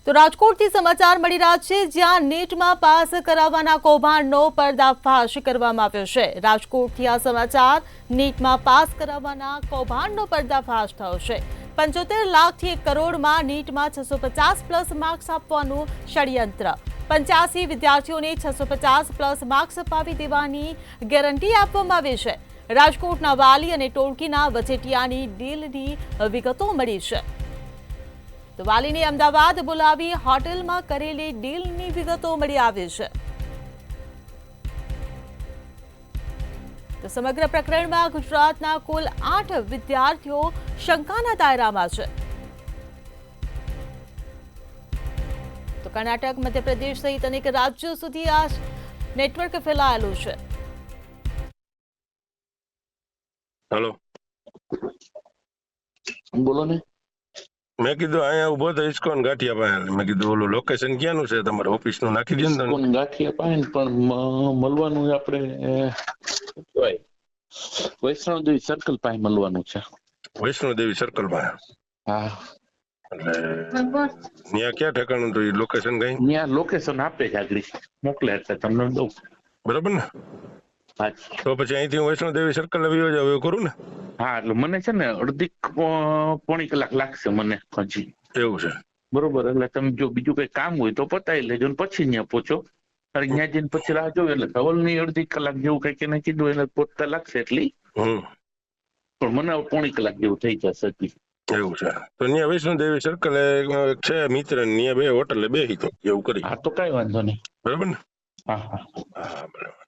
તો રાજકોટથી સમાચાર મળી રહ્યા છે, જ્યાં નીટમાં પાસ કરાવવાના કૌભાંડનો પર્દાફાશ કરવામાં આવ્યો છે। રાજકોટથી આ સમાચાર, નીટમાં પાસ કરાવવાના કૌભાંડનો પર્દાફાશ થયો છે। 75 લાખથી 1 કરોડમાં નીટમાં 650 પ્લસ માર્ક્સ આપવાનું ષડયંત્ર। 85 વિદ્યાર્થીઓને 650 પ્લસ માર્ક્સ અપાવી દેવાની ગેરંટી આપવામાં આવી છે। રાજકોટના વાલી અને ટોળકીના વચેટિયાની ડીલની વિગતો મળી છે। તો વાલીને અમદાવાદ બોલાવી હોટેલમાં કરેલી ડીલની વિગતો મળી આવી છે। તો સમગ્ર પ્રકરણમાં ગુજરાતના કુલ 8 વિદ્યાર્થીઓ શંકાના દાયરામાં છે। તો કર્ણાટક, મધ્યપ્રદેશ સહિત અનેક રાજ્યો સુધી આ નેટવર્ક ફેલાયેલું છે। હેલો, બોલો ને। મેં કીધું અહીંયા ઉભો તો ઇસ્કોન ગાંઠિયા પાસે। મેં કીધું ઓલું લોકેશન ક્યાંનું છે તમારે ઓફિસ નું નાખી દે ને। ઇસ્કોન ગાંઠિયા પાસે ને પણ મળવાનું આપણે શું કહેવાય, વૈષ્ણોદેવી સર્કલ પાસે મળવાનું છે। વૈષ્ણોદેવી સર્કલ પાસે? હા, એટલે ત્યાં ક્યાં ઠેકાણું તો લોકેશન કઈ? ત્યાં લોકેશન આપે છે, આગળ મોકલે એટલે તમને દઉં। બરાબર ને? હા, તો પછી અહીંથી હું વૈષ્ણોદેવી સર્કલ આવી જાવ એવું કરું ને? હા, એટલે મને છે ને અડધી પોણી કલાક લાગશે મને હજી। એવું છે? બરોબર, એટલે તમે જો બીજું કઈ કામ હોય તો પતાવી લેજો ને પછી ત્યાં પહોંચો। ત્યાં જઈને પછી રાહ જોવે એટલે ધવલની અડધી કલાક જેવું કઈક એને કીધું એટલે પહોંચતા લાગશે એટલી, પણ મને પોણી કલાક જેવું થઈ જશે હજી। એવું છે? તો ત્યાં વૈષ્ણોદેવી સર્કલ છે મિત્ર, ત્યાં બે હોટલે બેસી તો એવું કરી। હા, તો કઈ વાંધો નહીં। બરાબર ને? હા હા હા, બરાબર।